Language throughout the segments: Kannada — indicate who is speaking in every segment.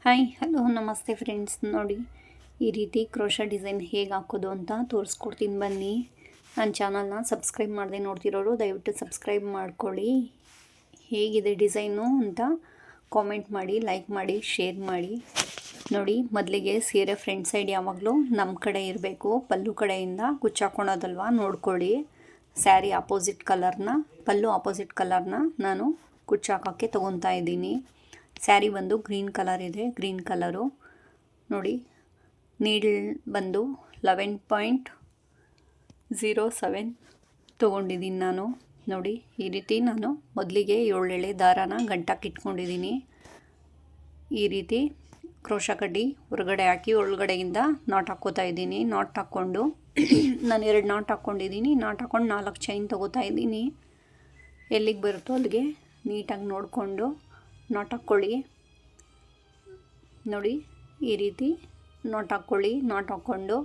Speaker 1: ಹಾಯ್ ಹಲೋ ನಮಸ್ತೆ ಫ್ರೆಂಡ್ಸ್. ನೋಡಿ ಈ ರೀತಿ ಕ್ರೋಶಾ ಡಿಸೈನ್ ಹೇಗೆ ಹಾಕೋದು ಅಂತ ತೋರಿಸ್ಕೊಡ್ತೀನಿ ಬನ್ನಿ. ನನ್ನ ಚಾನಲ್ನ ಸಬ್ಸ್ಕ್ರೈಬ್ ಮಾಡದೆ ನೋಡ್ತಿರೋರು ದಯವಿಟ್ಟು ಸಬ್ಸ್ಕ್ರೈಬ್ ಮಾಡ್ಕೊಳ್ಳಿ. ಹೇಗಿದೆ ಡಿಸೈನು ಅಂತ ಕಾಮೆಂಟ್ ಮಾಡಿ, ಲೈಕ್ ಮಾಡಿ, ಶೇರ್ ಮಾಡಿ. ನೋಡಿ, ಮೊದಲಿಗೆ ಸೀರೆ ಫ್ರಂಟ್ ಸೈಡ್ ಯಾವಾಗಲೂ ನಮ್ಮ ಕಡೆ ಇರಬೇಕು. ಪಲ್ಲು ಕಡೆಯಿಂದ ಕುಚ್ಚಾಕೊಳೋದಲ್ವ ನೋಡ್ಕೊಳ್ಳಿ. ಸ್ಯಾರಿ ಆಪೋಸಿಟ್ ಕಲರ್ನ, ಪಲ್ಲು ಆಪೋಸಿಟ್ ಕಲರ್ನ ನಾನು ಕುಚ್ಚಾಕೋಕ್ಕೆ ತೊಗೊತಾ ಇದ್ದೀನಿ. ಸ್ಯಾರಿ ಬಂದು ಗ್ರೀನ್ ಕಲರ್ ಇದೆ, ಗ್ರೀನ್ ಕಲರು. ನೋಡಿ, ನೀಡಲ್ ಬಂದು 11.07 ತೊಗೊಂಡಿದ್ದೀನಿ ನಾನು. ನೋಡಿ, ಈ ರೀತಿ ನಾನು ಮೊದಲಿಗೆ 7 ಎಳೆ ದಾರಾನ ಗಂಟಕ್ಕೆ ಇಟ್ಕೊಂಡಿದ್ದೀನಿ. ಈ ರೀತಿ ಕ್ರೋಶಾ ಕಡ್ಡಿ ಹೊರಗಡೆ ಹಾಕಿ ಒಳಗಡೆಯಿಂದ ನಾಟ್ ಹಾಕ್ಕೋತಾ ಇದ್ದೀನಿ. ನಾಟ್ ಹಾಕ್ಕೊಂಡು ನಾನು 2 ನಾಟ್ ಹಾಕ್ಕೊಂಡಿದ್ದೀನಿ. ನಾಟ್ ಹಾಕ್ಕೊಂಡು 4 ಚೈನ್ ತೊಗೋತಾ ಇದ್ದೀನಿ. ಎಲ್ಲಿಗೆ ಬರುತ್ತೋ ಅಲ್ಲಿಗೆ ನೀಟಾಗಿ ನೋಡಿಕೊಂಡು ನಾಟ್ ಹಾಕ್ಕೊಳ್ಳಿ. ನೋಡಿ, ಈ ರೀತಿ ನಾಟ್ ಹಾಕ್ಕೊಳ್ಳಿ. ನಾಟ್ ಹಾಕ್ಕೊಂಡು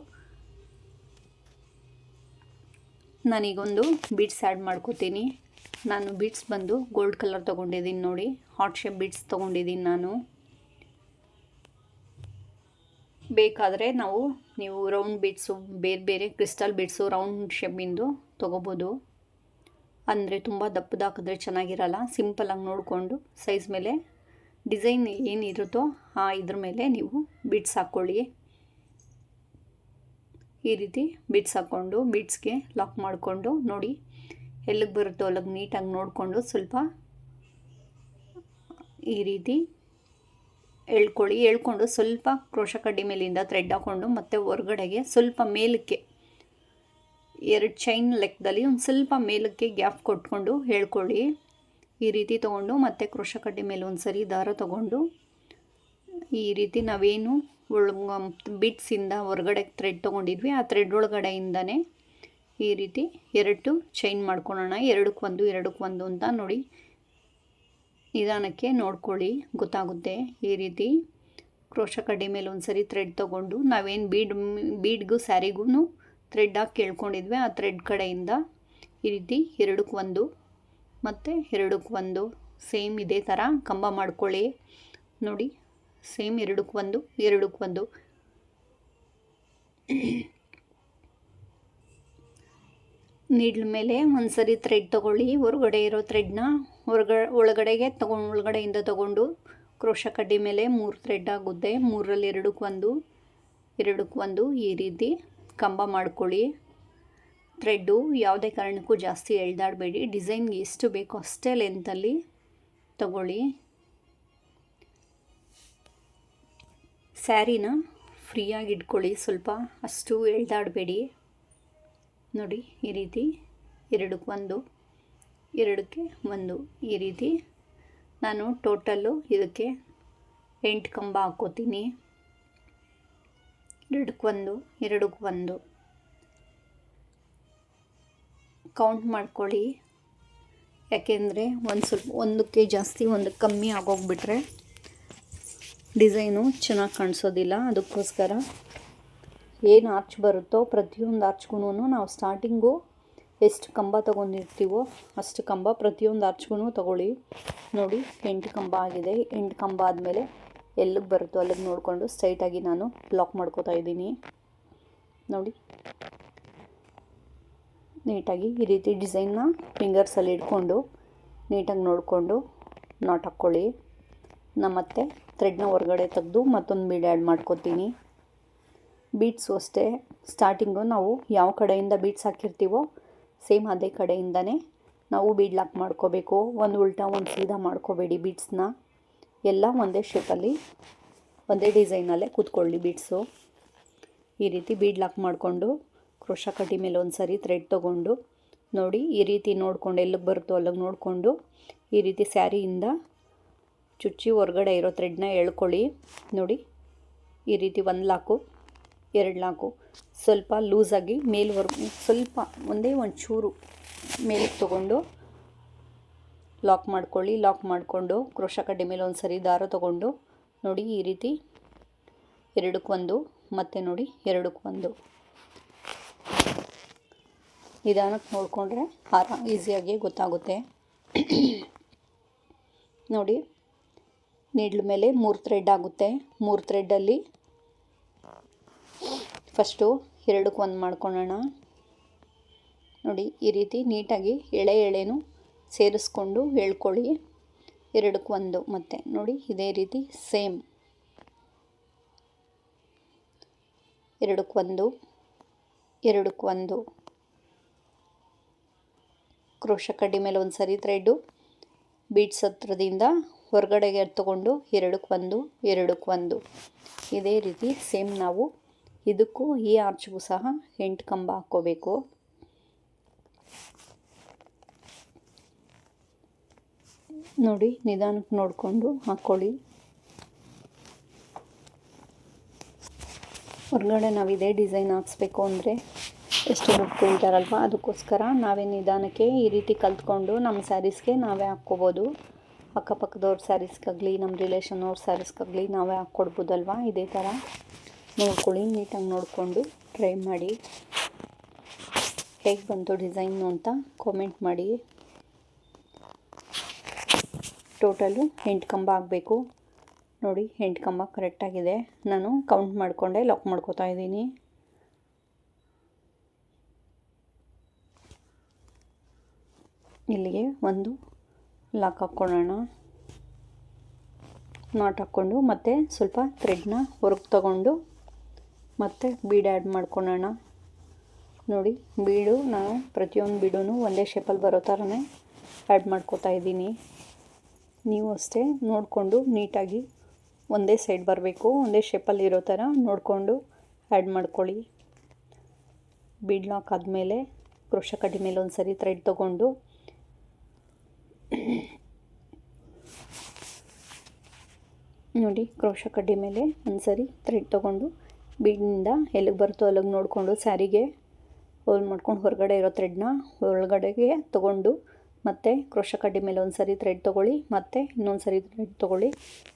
Speaker 1: ನಾನೀಗೊಂದು ಬೀಡ್ಸ್ ಆ್ಯಡ್ ಮಾಡ್ಕೋತೀನಿ. ನಾನು ಬೀಡ್ಸ್ ಬಂದು ಗೋಲ್ಡ್ ಕಲರ್ ತೊಗೊಂಡಿದ್ದೀನಿ. ನೋಡಿ, ಹಾರ್ಟ್ ಶೇಪ್ ಬೀಡ್ಸ್ ತೊಗೊಂಡಿದ್ದೀನಿ ನಾನು. ಬೇಕಾದರೆ ನೀವು ರೌಂಡ್ ಬೀಡ್ಸು, ಬೇರೆ ಬೇರೆ ಕ್ರಿಸ್ಟಲ್ ಬೀಡ್ಸು ರೌಂಡ್ ಶೇಪಿಂದು ತೊಗೋಬೋದು. ಅಂದರೆ ತುಂಬ ದಪ್ಪದ ಹಾಕಿದ್ರೆ ಚೆನ್ನಾಗಿರಲ್ಲ. ಸಿಂಪಲಾಗಿ ನೋಡಿಕೊಂಡು ಸೈಜ್ ಮೇಲೆ ಡಿಸೈನ್ ಏನಿರುತ್ತೋ ಇದ್ರ ಮೇಲೆ ನೀವು ಬೀಡ್ಸ್ ಹಾಕ್ಕೊಳ್ಳಿ. ಈ ರೀತಿ ಬೀಡ್ಸ್ ಹಾಕ್ಕೊಂಡು ಬೀಡ್ಸ್ಗೆ ಲಾಕ್ ಮಾಡಿಕೊಂಡು ನೋಡಿ, ಎಲ್ಲಿಗೆ ಬರುತ್ತೋ ಅಲ್ಲಿಗೆ ನೀಟಾಗಿ ನೋಡಿಕೊಂಡು ಸ್ವಲ್ಪ ಈ ರೀತಿ ಎಳ್ಕೊಂಡು ಸ್ವಲ್ಪ ಕ್ರೋಶಾ ಕಡ್ಡಿ ಮೇಲಿಂದ ಥ್ರೆಡ್ ಹಾಕ್ಕೊಂಡು ಮತ್ತೆ ಹೊರಗಡೆಗೆ ಸ್ವಲ್ಪ ಮೇಲಕ್ಕೆ 2 ಚೈನ್ ಲೆಕ್ಕದಲ್ಲಿ ಒಂದು ಸ್ವಲ್ಪ ಮೇಲಕ್ಕೆ ಗ್ಯಾಪ್ ಕೊಟ್ಕೊಂಡು ಹೇಳ್ಕೊಳ್ಳಿ. ಈ ರೀತಿ ತೊಗೊಂಡು ಮತ್ತೆ ಕ್ರೋಶಾ ಕಡ್ಡಿ ಮೇಲೆ ಒಂದು ಸರಿ ದಾರ ತೊಗೊಂಡು ಈ ರೀತಿ ನಾವೇನು ಬಿಟ್ಸಿಂದ ಹೊರಗಡೆ ಥ್ರೆಡ್ ತೊಗೊಂಡಿದ್ವಿ ಆ ಥ್ರೆಡ್ ಒಳಗಡೆಯಿಂದನೇ ಈ ರೀತಿ 2 ಚೈನ್ ಮಾಡ್ಕೊಳ್ಳೋಣ. 2ಕ್ಕೆ 1 ಅಂತ ನೋಡಿ, ನಿಧಾನಕ್ಕೆ ನೋಡ್ಕೊಳ್ಳಿ, ಗೊತ್ತಾಗುತ್ತೆ. ಈ ರೀತಿ ಕ್ರೋಶಾ ಕಡ್ಡಿ ಮೇಲೆ ಒಂದು ಸರಿ ಥ್ರೆಡ್ ತೊಗೊಂಡು ನಾವೇನು ಬೀಡ್ಗೂ ಸ್ಯಾರಿಗೂ ಥ್ರೆಡ್ ಹಾಕಿ ಕೇಳ್ಕೊಂಡಿದ್ವಿ ಆ ಥ್ರೆಡ್ ಕಡೆಯಿಂದ ಈ ರೀತಿ 2ಕ್ಕೆ 1 ಮತ್ತು 2ಕ್ಕೆ 1 ಸೇಮ್ ಇದೇ ಥರ ಕಂಬ ಮಾಡ್ಕೊಳ್ಳಿ. ನೋಡಿ, ಸೇಮ್ 2ಕ್ಕೆ 1 2ಕ್ಕೆ 1 ನೀಡ್ಲ ಮೇಲೆ ಒಂದು ಸರಿ ಥ್ರೆಡ್ ತೊಗೊಳ್ಳಿ. ಹೊರಗಡೆ ಇರೋ ಥ್ರೆಡ್ನ ಒಳಗಡೆಯಿಂದ ತೊಗೊಂಡು ಕ್ರೋಶಾ ಕಡ್ಡಿ ಮೇಲೆ 3 ಥ್ರೆಡ್ ಆಗುತ್ತೆ. 3ರಲ್ಲಿ 2ಕ್ಕೆ 1 ಈ ರೀತಿ ಕಂಬ ಮಾಡ್ಕೊಳ್ಳಿ. ಥ್ರೆಡ್ಡು ಯಾವುದೇ ಕಾರಣಕ್ಕೂ ಜಾಸ್ತಿ ಎಳ್ದಾಡಬೇಡಿ. ಡಿಸೈನ್ಗೆ ಎಷ್ಟು ಬೇಕೋ ಅಷ್ಟೇ ಲೆಂತಲ್ಲಿ ತಗೊಳ್ಳಿ. ಸ್ಯಾರಿನ ಫ್ರೀಯಾಗಿ ಇಟ್ಕೊಳ್ಳಿ, ಸ್ವಲ್ಪ ಅಷ್ಟು ಎಳ್ದಾಡಬೇಡಿ. ನೋಡಿ, ಈ ರೀತಿ 2ಕ್ಕೆ 1 2ಕ್ಕೆ 1 ಈ ರೀತಿ ನಾನು ಟೋಟಲ್ಲು ಇದಕ್ಕೆ 8 ಕಂಬ ಹಾಕ್ಕೋತೀನಿ. 2ಕ್ಕೆ 1 2ಕ್ಕೆ 1 ಕೌಂಟ್ ಮಾಡ್ಕೊಳ್ಳಿ. ಯಾಕೆಂದರೆ ಒಂದಕ್ಕೆ ಜಾಸ್ತಿ ಒಂದಕ್ಕೆ ಕಮ್ಮಿ ಆಗೋಗ್ಬಿಟ್ರೆ ಡಿಸೈನು ಚೆನ್ನಾಗಿ ಕಾಣಿಸೋದಿಲ್ಲ. ಅದಕ್ಕೋಸ್ಕರ ಏನು ಆರ್ಚ್ ಬರುತ್ತೋ ಪ್ರತಿಯೊಂದು ಆರ್ಚ್ಗೂ ನಾವು ಸ್ಟಾರ್ಟಿಂಗು ಎಷ್ಟು ಕಂಬ ತೊಗೊಂಡಿರ್ತೀವೋ ಅಷ್ಟು ಕಂಬ ಪ್ರತಿಯೊಂದು ಆರ್ಚ್ಗೂ ತೊಗೊಳ್ಳಿ. ನೋಡಿ, 8 ಕಂಬ ಆಗಿದೆ. 8 ಕಂಬ ಆದಮೇಲೆ ಎಲ್ಲಿಗೆ ಬರುತ್ತೋ ಅಲ್ಲಿಗೆ ನೋಡಿಕೊಂಡು ಸ್ಟ್ರೈಟಾಗಿ ನಾನು ಲಾಕ್ ಮಾಡ್ಕೋತಾ ಇದ್ದೀನಿ. ನೋಡಿ, ನೀಟಾಗಿ ಈ ರೀತಿ ಡಿಸೈನ್ನ ಫಿಂಗರ್ಸಲ್ಲಿ ಇಟ್ಕೊಂಡು ನೀಟಾಗಿ ನೋಡಿಕೊಂಡು ನಾಟ್ ಹಾಕ್ಕೊಳ್ಳಿ. ನಾನು ಮತ್ತೆ ಥ್ರೆಡ್ನ ಹೊರಗಡೆ ತೆಗೆದು ಮತ್ತೊಂದು ಬೀಡ್ ಆ್ಯಡ್ ಮಾಡ್ಕೋತೀನಿ. ಬೀಡ್ಸು ಅಷ್ಟೇ, ಸ್ಟಾರ್ಟಿಂಗು ನಾವು ಯಾವ ಕಡೆಯಿಂದ ಬೀಡ್ಸ್ ಹಾಕಿರ್ತೀವೋ ಸೇಮ್ ಅದೇ ಕಡೆಯಿಂದನೇ ನಾವು ಬೀಡ್ ಲಾಕ್ ಮಾಡ್ಕೋಬೇಕು. ಒಂದು ಉಲ್ಟಾ ಒಂದು ಸೀದಾ ಮಾಡ್ಕೋಬೇಡಿ. ಬೀಡ್ಸ್ನ ಎಲ್ಲ ಒಂದೇ ಶೇಪಲ್ಲಿ ಒಂದೇ ಡಿಸೈನಲ್ಲೇ ಕೂತ್ಕೊಳ್ಳಿ ಬೀಡ್ಸು. ಈ ರೀತಿ ಬೀಡ್ ಲಾಕ್ ಮಾಡಿಕೊಂಡು ಕ್ರೋಶಾ ಕಡ್ಡಿ ಮೇಲೆ ಒಂದು ಸರಿ ಥ್ರೆಡ್ ತೊಗೊಂಡು ನೋಡಿ, ಈ ರೀತಿ ನೋಡ್ಕೊಂಡು ಎಲ್ಲಿಗೆ ಬರುತ್ತೋ ಅಲ್ಲಿಗೆ ನೋಡಿಕೊಂಡು ಈ ರೀತಿ ಸ್ಯಾರಿಯಿಂದ ಚುಚ್ಚಿ ಹೊರಗಡೆ ಇರೋ ಥ್ರೆಡ್ನ ಎಳ್ಕೊಳ್ಳಿ. ನೋಡಿ, ಈ ರೀತಿ 1 ಲಾಕು 2 ಲಾಕು ಸ್ವಲ್ಪ ಲೂಸಾಗಿ ಮೇಲ್ವರೆಗೂ ಸ್ವಲ್ಪ ಒಂದೇ ಒಂಚೂರು ಮೇಲಕ್ಕೆ ತೊಗೊಂಡು ಲಾಕ್ ಮಾಡ್ಕೊಳ್ಳಿ. ಲಾಕ್ ಮಾಡಿಕೊಂಡು ಕ್ರೋಶಾ ಕಡ್ಡಿ ಮೇಲೆ ಒಂದು ಸರಿ ದಾರ ತೊಗೊಂಡು ನೋಡಿ, ಈ ರೀತಿ 2ಕ್ಕೆ 1 ಮತ್ತು ನೋಡಿ 2ಕ್ಕೆ 1 ನಿಧಾನಕ್ಕೆ ನೋಡಿಕೊಂಡ್ರೆ ಈಸಿಯಾಗಿ ಗೊತ್ತಾಗುತ್ತೆ. ನೋಡಿ, ನೀಡ್ಲ್ ಮೇಲೆ 3 ಥ್ರೆಡ್ ಆಗುತ್ತೆ. 3 ಥ್ರೆಡ್ಡಲ್ಲಿ ಫಸ್ಟು 2ಕ್ಕೆ 1 ಮಾಡ್ಕೊಳ್ಳೋಣ. ನೋಡಿ ಈ ರೀತಿ ನೀಟಾಗಿ ಎಳೆನೂ ಸೇರಿಸ್ಕೊಂಡು ಎಳ್ಕೊಳ್ಳಿ. 2ಕ್ಕೆ 1 ಮತ್ತೆ ನೋಡಿ ಇದೇ ರೀತಿ ಸೇಮ್ 2ಕ್ಕೆ 1 2ಕ್ಕೆ 1 ಕ್ರೋಶ ಕಡ್ಡಿ ಮೇಲೆ ಒಂದು ಸರಿ ಥ್ರೆಡ್ಡು ಬೀಡ್ಸ್ ಹತ್ರದಿಂದ ಹೊರಗಡೆಗೆ ತಗೊಂಡು 2ಕ್ಕೆ 1 2ಕ್ಕೆ 1 ಇದೇ ರೀತಿ ಸೇಮ್ ನಾವು ಇದಕ್ಕೂ ಈ ಆರ್ಚ್ಗೂ ಸಹ 8 ಕಂಬ ಹಾಕ್ಕೋಬೇಕು. ನೋಡಿ ನಿಧಾನಕ್ಕೆ ನೋಡಿಕೊಂಡು ಹಾಕ್ಕೊಳ್ಳಿ. ಹೊರಗಡೆ ನಾವು ಇದೇ ಡಿಸೈನ್ ಹಾಕ್ಸ್ಬೇಕು ಅಂದರೆ ಎಷ್ಟು ದುಡ್ಡು ಕೇಳ್ತಾರಲ್ವ, ಅದಕ್ಕೋಸ್ಕರ ನಾವೇ ನಿಧಾನಕ್ಕೆ ಈ ರೀತಿ ಕಲ್ತ್ಕೊಂಡು ನಮ್ಮ ಸ್ಯಾರೀಸ್ಗೆ ನಾವೇ ಹಾಕ್ಕೋಬೋದು. ಅಕ್ಕಪಕ್ಕದವ್ರ ಸ್ಯಾರೀಸ್ಗಾಗಲಿ ನಮ್ಮ ರಿಲೇಷನ್ ಅವ್ರ ಸ್ಯಾರೀಸ್ಗಾಗಲಿ ನಾವೇ ಹಾಕ್ಕೊಡ್ಬೋದಲ್ವ. ಇದೇ ಥರ ನೋಡ್ಕೊಳ್ಳಿ, ನೀಟಾಗಿ ನೋಡಿಕೊಂಡು ಟ್ರೈ ಮಾಡಿ. ಹೇಗೆ ಬಂತು ಡಿಸೈನು ಅಂತ ಕಾಮೆಂಟ್ ಮಾಡಿ. ಟೋಟಲು 8 ಕಂಬ ಆಗಬೇಕು. ನೋಡಿ 8 ಕಂಬ ಕರೆಕ್ಟಾಗಿದೆ. ನಾನು ಕೌಂಟ್ ಮಾಡಿಕೊಂಡೆ ಲಾಕ್ ಮಾಡ್ಕೋತಾ ಇದ್ದೀನಿ. ಇಲ್ಲಿಗೆ ಒಂದು ಲಾಕ್ ಹಾಕ್ಕೊಳ್ಳೋಣ. ನಾಟ್ ಹಾಕ್ಕೊಂಡು ಮತ್ತೆ ಸ್ವಲ್ಪ ಥ್ರೆಡ್ನ ಹೊರಗೆ ತಗೊಂಡು ಮತ್ತೆ ಬೀಡ್ ಆ್ಯಡ್ ಮಾಡ್ಕೊಳ್ಳೋಣ. ನೋಡಿ ಬೀಡು ನಾನು ಪ್ರತಿಯೊಂದು ಬೀಡೂ ಒಂದೇ ಶೇಪಲ್ಲಿ ಬರೋ ಥರನೇ ಆ್ಯಡ್ ಮಾಡ್ಕೋತಾ ಇದ್ದೀನಿ. ನೀವು ಅಷ್ಟೇ ನೋಡಿಕೊಂಡು ನೀಟಾಗಿ ಒಂದೇ ಸೈಡ್ ಬರಬೇಕು, ಒಂದೇ ಶೇಪಲ್ಲಿ ಇರೋ ಥರ ನೋಡಿಕೊಂಡು ಆ್ಯಡ್ ಮಾಡ್ಕೊಳ್ಳಿ. ಬೀಡ್ ಲಾಕ್ ಆದಮೇಲೆ ಕ್ರೋಶ ಕಡ್ಡಿ ಮೇಲೆ ಒಂದು ಸರಿ ಥ್ರೆಡ್ ತೊಗೊಂಡು ನೋಡಿ ಕ್ರೋಶ ಕಡ್ಡಿ ಮೇಲೆ ಒಂದು ಸರಿ ಥ್ರೆಡ್ ತೊಗೊಂಡು ಬೀಡ್ನಿಂದ ಎಲ್ಲಿಗೆ ಬರುತ್ತೋ ಅಲ್ಲಿಗೆ ನೋಡಿಕೊಂಡು ಸ್ಯಾರಿಗೆ ಹೋಲ್ ಮಾಡ್ಕೊಂಡು ಹೊರಗಡೆ ಇರೋ ಥ್ರೆಡ್ನ ಒಳಗಡೆಗೆ ತೊಗೊಂಡು ಮತ್ತು ಕ್ರೋಶ ಕಡ್ಡಿ ಮೇಲೆ ಒಂದು ಸರಿ ಥ್ರೆಡ್ ತೊಗೊಳ್ಳಿ, ಮತ್ತು ಇನ್ನೊಂದು ಸರಿ ಥ್ರೆಡ್ ತೊಗೊಳ್ಳಿ.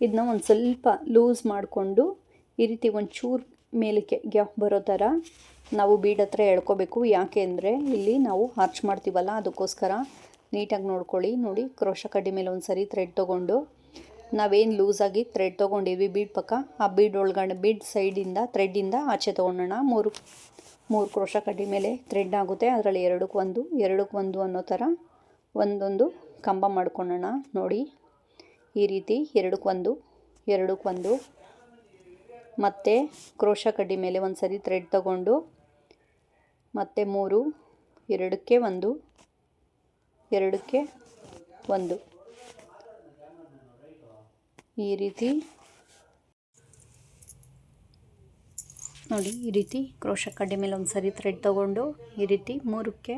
Speaker 1: ಇದನ್ನ ಒಂದು ಸ್ವಲ್ಪ ಲೂಸ್ ಮಾಡಿಕೊಂಡು ಈ ರೀತಿ ಒಂಚೂರು ಮೇಲಕ್ಕೆ ಗ್ಯಾಪ್ ಬರೋ ಥರ ನಾವು ಬೀಡ್ ಹತ್ರ ಎಳ್ಕೋಬೇಕು. ಯಾಕೆ ಅಂದರೆ ಇಲ್ಲಿ ನಾವು ಆರ್ಚ್ ಮಾಡ್ತೀವಲ್ಲ, ಅದಕ್ಕೋಸ್ಕರ ನೀಟಾಗಿ ನೋಡ್ಕೊಳ್ಳಿ. ನೋಡಿ ಕ್ರೋಶ ಕಡ್ಡಿ ಮೇಲೆ ಒಂದು ಸರಿ ಥ್ರೆಡ್ ತೊಗೊಂಡು ನಾವೇನು ಲೂಸಾಗಿ ಥ್ರೆಡ್ ತೊಗೊಂಡಿದ್ವಿ ಬೀಡ್ ಪಕ್ಕ, ಆ ಬೀಡ್ ಒಳಗಡೆ ಬೀಡ್ ಸೈಡಿಂದ ಥ್ರೆಡ್ಡಿಂದ ಆಚೆ ತೊಗೊಳ್ಳೋಣ. ಮೂರು ಕ್ರೋಶ ಕಡ್ಡಿ ಮೇಲೆ ಥ್ರೆಡ್ ಆಗುತ್ತೆ. ಅದರಲ್ಲಿ 2ಕ್ಕೆ 1 2ಕ್ಕೆ 1 ಅನ್ನೋ ಥರ ಒಂದೊಂದು ಕಂಬ ಮಾಡ್ಕೊಳ್ಳೋಣ. ನೋಡಿ ಈ ರೀತಿ 2ಕ್ಕೆ 1 2ಕ್ಕೆ 1 ಮತ್ತು ಕ್ರೋಶ ಕಡ್ಡಿ ಮೇಲೆ ಒಂದು ಸರಿ ಥ್ರೆಡ್ ತಗೊಂಡು ಮತ್ತು 3 2ಕ್ಕೆ 1 2ಕ್ಕೆ 1 ಈ ರೀತಿ ನೋಡಿ. ಈ ರೀತಿ ಕ್ರೋಶ ಕಡ್ಡಿ ಮೇಲೆ ಒಂದು ಸರಿ ಥ್ರೆಡ್ ತಗೊಂಡು ಈ ರೀತಿ 3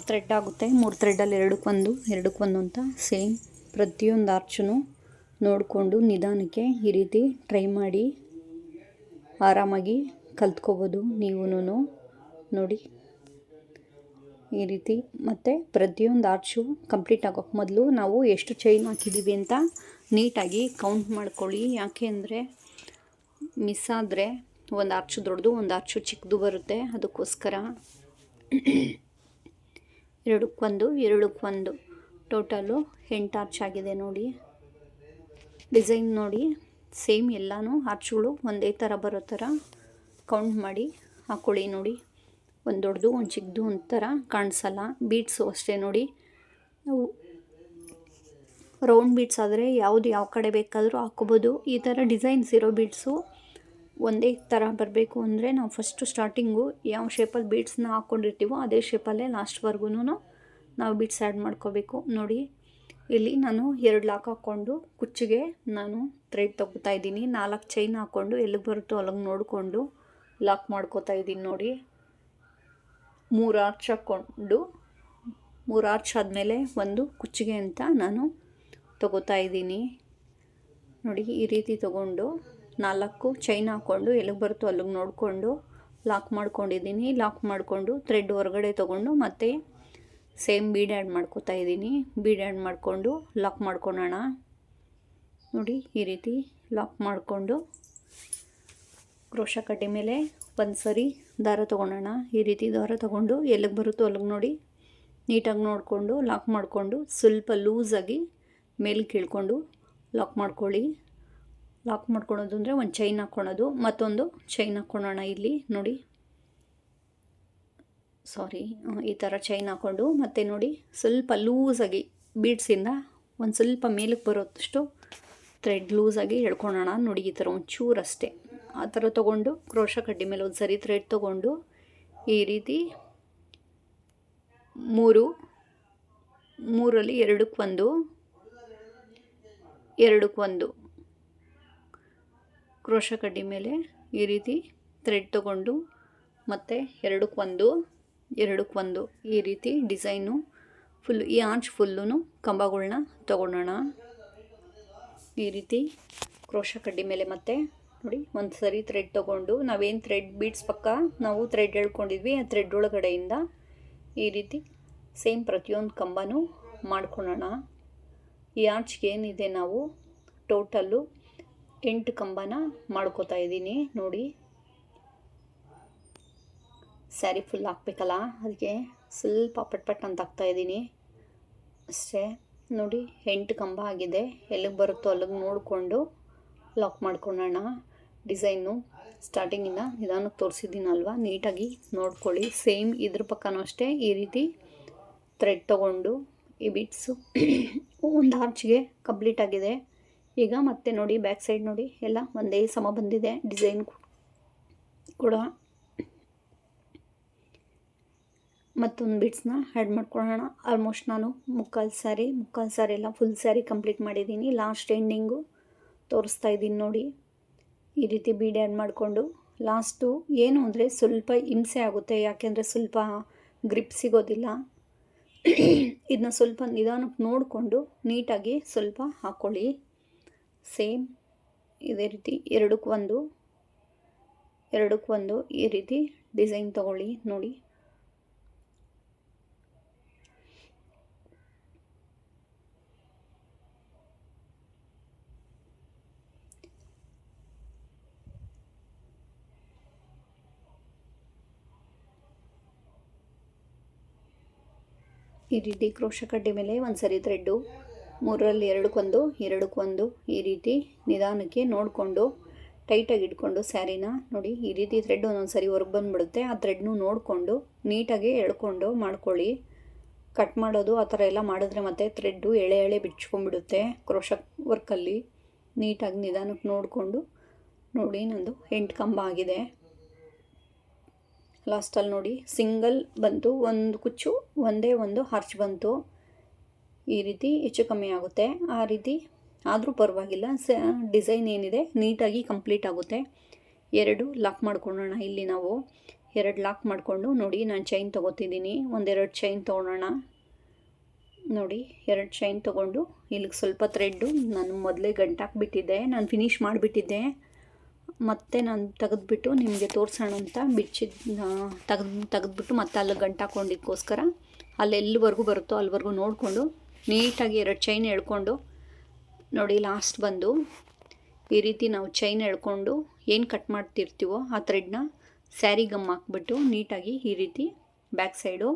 Speaker 1: ಥ್ರೆಡ್ ಆಗುತ್ತೆ. 3 ಥ್ರೆಡ್ಡಲ್ಲಿ 2ಕ್ಕೆ 1 2ಕ್ಕೆ 1 ಅಂತ ಸೇಮ್ ಪ್ರತಿಯೊಂದು ಆರ್ಚನ್ನು ನೋಡಿಕೊಂಡು ನಿಧಾನಕ್ಕೆ ಈ ರೀತಿ ಟ್ರೈ ಮಾಡಿ ಆರಾಮಾಗಿ ಕಲ್ತ್ಕೋಬೋದು ನೀವೂ. ನೋಡಿ ಈ ರೀತಿ. ಮತ್ತು ಪ್ರತಿಯೊಂದು ಆರ್ಚು ಕಂಪ್ಲೀಟ್ ಆಗೋಕ್ಕೆ ಮೊದಲು ನಾವು ಎಷ್ಟು ಚೈನ್ ಹಾಕಿದ್ದೀವಿ ಅಂತ ನೀಟಾಗಿ ಕೌಂಟ್ ಮಾಡ್ಕೊಳ್ಳಿ. ಯಾಕೆ ಅಂದರೆ ಮಿಸ್ ಆದರೆ ಒಂದು ಆರ್ಚು ದೊಡ್ಡದು ಒಂದು ಆರ್ಚು ಚಿಕ್ಕದು ಬರುತ್ತೆ. ಅದಕ್ಕೋಸ್ಕರ 2ಕ್ಕೆ 1 2ಕ್ಕೆ 1 ಟೋಟಲು 8 ಆರ್ಚ್ ಆಗಿದೆ. ನೋಡಿ ಡಿಸೈನ್ ನೋಡಿ ಸೇಮ್ ಎಲ್ಲನೂ ಆರ್ಚುಗಳು ಒಂದೇ ಥರ ಬರೋ ಥರ ಕೌಂಟ್ ಮಾಡಿ ಹಾಕ್ಕೊಳ್ಳಿ. ನೋಡಿ ಒಂದು ದೊಡ್ಡದು ಒಂದು ಚಿಕ್ಕದು ಒಂಥರ ಕಾಣಿಸಲ್ಲ. ಬೀಡ್ಸು ಅಷ್ಟೇ ನೋಡಿ, ನಾವು ರೌಂಡ್ ಬೀಡ್ಸ್ ಆದರೆ ಯಾವ ಕಡೆ ಬೇಕಾದರೂ ಹಾಕ್ಕೋಬೋದು. ಈ ಥರ ಡಿಸೈನ್ಸ್ ಇರೋ ಬೀಡ್ಸು ಒಂದೇ ಥರ ಬರಬೇಕು ಅಂದರೆ ನಾವು ಫಸ್ಟು ಸ್ಟಾರ್ಟಿಂಗು ಯಾವ ಶೇಪಲ್ಲಿ ಬೀಡ್ಸ್ನ ಹಾಕ್ಕೊಂಡಿರ್ತೀವೋ ಅದೇ ಶೇಪಲ್ಲೇ ಲಾಸ್ಟ್ವರೆಗೂ ನಾವು ಬೀಡ್ಸ್ ಆ್ಯಡ್ ಮಾಡ್ಕೋಬೇಕು. ನೋಡಿ ಇಲ್ಲಿ ನಾನು 2 ಲಾಕ್ ಹಾಕ್ಕೊಂಡು ಕುಚ್ಚಿಗೆ ನಾನು ಥ್ರೆಡ್ ತೊಗೋತಾ ಇದ್ದೀನಿ. 4 ಚೈನ್ ಹಾಕ್ಕೊಂಡು ಎಲ್ಲಿಗೆ ಬರುತ್ತೋ ಅಲ್ಲಿಗೆ ನೋಡಿಕೊಂಡು ಲಾಕ್ ಮಾಡ್ಕೋತಾ ಇದ್ದೀನಿ. ನೋಡಿ 3 ಆರ್ಚ್ ಹಾಕ್ಕೊಂಡು 3 ಆರ್ಚ್ ಆದಮೇಲೆ ಒಂದು ಕುಚ್ಚಿಗೆ ಅಂತ ನಾನು ತೊಗೋತಾ ಇದ್ದೀನಿ. ನೋಡಿ ಈ ರೀತಿ ತೊಗೊಂಡು 4 ಚೈನ್ ಹಾಕ್ಕೊಂಡು ಎಲ್ಲಿಗೆ ಬರುತ್ತೋ ಅಲ್ಲಿಗೆ ನೋಡಿಕೊಂಡು ಲಾಕ್ ಮಾಡ್ಕೊಂಡಿದ್ದೀನಿ. ಲಾಕ್ ಮಾಡಿಕೊಂಡು ಥ್ರೆಡ್ ಹೊರಗಡೆ ತೊಗೊಂಡು ಮತ್ತೆ ಸೇಮ್ ಬೀಡ್ ಆ್ಯಡ್ ಮಾಡ್ಕೋತಾ ಇದ್ದೀನಿ. ಬೀಡ್ ಆ್ಯಡ್ ಮಾಡಿಕೊಂಡು ಲಾಕ್ ಮಾಡ್ಕೊಳ್ಳೋಣ. ನೋಡಿ ಈ ರೀತಿ ಲಾಕ್ ಮಾಡಿಕೊಂಡು ಕ್ರೋಶ ಕಡ್ಡಿ ಮೇಲೆ ಒಂದು ಸರಿ ದಾರ ತೊಗೊಳ್ಳೋಣ. ಈ ರೀತಿ ದಾರ ತೊಗೊಂಡು ಎಲ್ಲಿಗೆ ಬರುತ್ತೋ ಅಲ್ಲಿಗೆ ನೋಡಿ ನೀಟಾಗಿ ನೋಡಿಕೊಂಡು ಲಾಕ್ ಮಾಡಿಕೊಂಡು ಸ್ವಲ್ಪ ಲೂಸಾಗಿ ಮೇಲೆ ಕೀಳ್ಕೊಂಡು ಲಾಕ್ ಮಾಡ್ಕೊಳ್ಳಿ. ಲಾಕ್ ಮಾಡ್ಕೊಳೋದು ಅಂದರೆ ಒಂದು ಚೈನ್ ಹಾಕ್ಕೊಳೋದು, ಮತ್ತೊಂದು ಚೈನ್ ಹಾಕ್ಕೊಳ್ಳೋಣ. ಇಲ್ಲಿ ನೋಡಿ, ಈ ಥರ ಚೈನ್ ಹಾಕ್ಕೊಂಡು ಮತ್ತೆ ನೋಡಿ ಸ್ವಲ್ಪ ಲೂಸಾಗಿ ಬೀಡ್ಸಿಂದ ಒಂದು ಸ್ವಲ್ಪ ಮೇಲಕ್ಕೆ ಬರೋಷ್ಟು ಥ್ರೆಡ್ ಲೂಸಾಗಿ ಎಳ್ಕೊಳ್ಳೋಣ. ನೋಡಿ ಈ ಥರ ಒಂಚೂರು ಅಷ್ಟೇ. ಆ ಥರ ತೊಗೊಂಡು ಕ್ರೋಶ ಕಡ್ಡಿ ಮೇಲೆ ಒಂದು ಸರಿ ಥ್ರೆಡ್ ತೊಗೊಂಡು ಈ ರೀತಿ ಮೂರಲ್ಲಿ ಎರಡಕ್ಕೊಂದು ಕ್ರೋಶ ಕಡ್ಡಿ ಮೇಲೆ ಈ ರೀತಿ ಥ್ರೆಡ್ ತೊಗೊಂಡು ಮತ್ತು ಎರಡಕ್ಕೊಂದು ಈ ರೀತಿ ಡಿಸೈನು ಫುಲ್ ಈ ಆರ್ಚ್ ಫುಲ್ಲು ಕಂಬಗಳನ್ನ ತೊಗೊಳ್ಳೋಣ. ಈ ರೀತಿ ಕ್ರೋಶ ಕಡ್ಡಿ ಮೇಲೆ ಮತ್ತೆ ನೋಡಿ ಒಂದು ಸರಿ ಥ್ರೆಡ್ ತೊಗೊಂಡು ನಾವೇನು ಥ್ರೆಡ್ ಬೀಡ್ಸ್ ಪಕ್ಕ ನಾವು ಥ್ರೆಡ್ ಎಳ್ಕೊಂಡಿದ್ವಿ ಆ ಥ್ರೆಡ್ ಒಳಗಡೆಯಿಂದ ಈ ರೀತಿ ಸೇಮ್ ಪ್ರತಿಯೊಂದು ಕಂಬನೂ ಮಾಡ್ಕೊಳ್ಳೋಣ. ಈ ಆರ್ಚ್ಗೆ ಏನಿದೆ ನಾವು ಟೋಟಲ್ಲು 8 ಕಂಬನ ಮಾಡ್ಕೋತಾ ಇದ್ದೀನಿ. ನೋಡಿ ಸ್ಯಾರಿ ಫುಲ್ ಹಾಕ್ಬೇಕಲ್ಲ, ಅದಕ್ಕೆ ಸ್ವಲ್ಪ ಪಟ್ ಅಂತ ಹಾಕ್ತಾಯಿದ್ದೀನಿ ಅಷ್ಟೇ. ನೋಡಿ 8 ಕಂಬ ಆಗಿದೆ. ಎಲ್ಲಿಗೆ ಬರುತ್ತೋ ಅಲ್ಲಿಗೆ ನೋಡಿಕೊಂಡು ಲಾಕ್ ಮಾಡ್ಕೊಳ್ಳೋಣ. ಡಿಸೈನು ಸ್ಟಾರ್ಟಿಂಗಿಂದ ನಿಧಾನಕ್ಕೆ ತೋರಿಸಿದ್ದೀನಲ್ವ, ನೀಟಾಗಿ ನೋಡ್ಕೊಳ್ಳಿ. ಸೇಮ್ ಇದ್ರ ಪಕ್ಕನೂ ಅಷ್ಟೇ ಈ ರೀತಿ ಥ್ರೆಡ್ ತೊಗೊಂಡು ಈ ಬೀಟ್ಸು ಒಂದು ಆರ್ಚ್ಗೆ ಕಂಪ್ಲೀಟ್ ಆಗಿದೆ. ಈಗ ಮತ್ತೆ ನೋಡಿ ಬ್ಯಾಕ್ ಸೈಡ್ ನೋಡಿ ಎಲ್ಲ ಒಂದೇ ಸಮ ಬಂದಿದೆ. ಡಿಸೈನ್ ಕೂಡ ಮತ್ತೊಂದು ಬೀಡ್ಸ್ನ ಆ್ಯಡ್ ಮಾಡ್ಕೊಳ್ಳೋಣ. ಆಲ್ಮೋಸ್ಟ್ ನಾನು ಮುಕ್ಕಾಲು ಸ್ಯಾರಿ ಎಲ್ಲ ಫುಲ್ ಸ್ಯಾರಿ ಕಂಪ್ಲೀಟ್ ಮಾಡಿದ್ದೀನಿ. ಲಾಸ್ಟ್ ಎಂಡಿಂಗು ತೋರಿಸ್ತಾ ಇದ್ದೀನಿ ನೋಡಿ. ಈ ರೀತಿ ಬೀಡ್ ಆ್ಯಡ್ ಮಾಡಿಕೊಂಡು ಲಾಸ್ಟು ಏನು ಅಂದರೆ ಸ್ವಲ್ಪ ಹಿಂಸೆ ಆಗುತ್ತೆ, ಯಾಕೆಂದರೆ ಸ್ವಲ್ಪ ಗ್ರಿಪ್ ಸಿಗೋದಿಲ್ಲ. ಇದನ್ನ ಸ್ವಲ್ಪ ನಿಧಾನಕ್ಕೆ ನೋಡಿಕೊಂಡು ನೀಟಾಗಿ ಸ್ವಲ್ಪ ಹಾಕ್ಕೊಳ್ಳಿ. ಸೇಮ್ ಇದೇ ರೀತಿ ಎರಡಕ್ಕೊಂದು ಈ ರೀತಿ ಡಿಸೈನ್ ತೊಗೊಳ್ಳಿ. ನೋಡಿ ಈ ರೀತಿ ಕ್ರೋಶ ಕಡ್ಡಿ ಮೇಲೆ ಒಂದು ಸರಿ ಥ್ರೆಡ್ಡು ಮೂರರಲ್ಲಿ ಎರಡಕ್ಕೊಂದು ಈ ರೀತಿ ನಿಧಾನಕ್ಕೆ ನೋಡಿಕೊಂಡು ಟೈಟಾಗಿ ಇಟ್ಕೊಂಡು ಸ್ಯಾರಿನ ನೋಡಿ ಈ ರೀತಿ ಥ್ರೆಡ್ ಒಂದೊಂದು ಸರಿ ಹೊರಗೆ ಬಂದುಬಿಡುತ್ತೆ. ಆ ಥ್ರೆಡ್ನು ನೋಡಿಕೊಂಡು ನೀಟಾಗಿ ಎಳ್ಕೊಂಡು ಮಾಡ್ಕೊಳ್ಳಿ. ಕಟ್ ಮಾಡೋದು ಆ ಥರ ಎಲ್ಲ ಮಾಡಿದ್ರೆ ಮತ್ತೆ ಥ್ರೆಡ್ಡು ಎಳೆ ಬಿಚ್ಕೊಂಡ್ಬಿಡುತ್ತೆ ಕ್ರೋಶ ವರ್ಕಲ್ಲಿ. ನೀಟಾಗಿ ನಿಧಾನಕ್ಕೆ ನೋಡಿಕೊಂಡು ನೋಡಿ ನಂದು 8 ಕಂಬ ಆಗಿದೆ. ಲಾಸ್ಟಲ್ಲಿ ನೋಡಿ ಸಿಂಗಲ್ ಬಂತು, ಒಂದು ಕುಚ್ಚು ಒಂದೇ ಒಂದು ಆರ್ಚ್ ಬಂತು. ಈ ರೀತಿ ಹೆಚ್ಚು ಕಮ್ಮಿ ಆಗುತ್ತೆ. ಆ ರೀತಿ ಆದರೂ ಪರವಾಗಿಲ್ಲ, ಡಿಸೈನ್ ಏನಿದೆ ನೀಟಾಗಿ ಕಂಪ್ಲೀಟ್ ಆಗುತ್ತೆ. 2 ಲಾಕ್ ಮಾಡ್ಕೊಳ್ಳೋಣ. ಇಲ್ಲಿ ನಾವು 2 ಲಾಕ್ ಮಾಡಿಕೊಂಡು ನೋಡಿ ನಾನು ಚೈನ್ ತೊಗೋತಿದ್ದೀನಿ. 1-2 ಚೈನ್ ತೊಗೊಳೋಣ. ನೋಡಿ 2 ಚೈನ್ ತೊಗೊಂಡು ಇಲ್ಲಿಗೆ ಸ್ವಲ್ಪ ಥ್ರೆಡ್ಡು ನಾನು ಮೊದಲೇ ಗಂಟಾಕ್ಬಿಟ್ಟಿದ್ದೆ, ನಾನು ಫಿನಿಷ್ ಮಾಡಿಬಿಟ್ಟಿದ್ದೆ. ಮತ್ತು ನಾನು ತೆಗೆದ್ಬಿಟ್ಟು ನಿಮಗೆ ತೋರಿಸೋಣ ಅಂತ ತೆಗೆದ್ಬಿಟ್ಟು ಮತ್ತೆ ಅಲ್ಲಿ ಗಂಟಾಕೊಂಡಿದ್ದಕ್ಕೋಸ್ಕರ ಅಲ್ಲೆಲ್ಲಿವರೆಗೂ ಬರುತ್ತೋ ಅಲ್ಲಿವರೆಗೂ ನೋಡಿಕೊಂಡು ನೀಟಾಗಿ 2 ಚೈನ್ ಎಳ್ಕೊಂಡು ನೋಡಿ ಲಾಸ್ಟ್ ಬಂದು ಈ ರೀತಿ ನಾವು ಚೈನ್ ಎಳ್ಕೊಂಡು ಏನು ಕಟ್ ಮಾಡ್ತಿರ್ತೀವೋ ಆ ಥ್ರೆಡ್ನ ಸ್ಯಾರಿ ಗಮ್ ಹಾಕ್ಬಿಟ್ಟು ನೀಟಾಗಿ ಈ ರೀತಿ ಬ್ಯಾಕ್ ಸೈಡು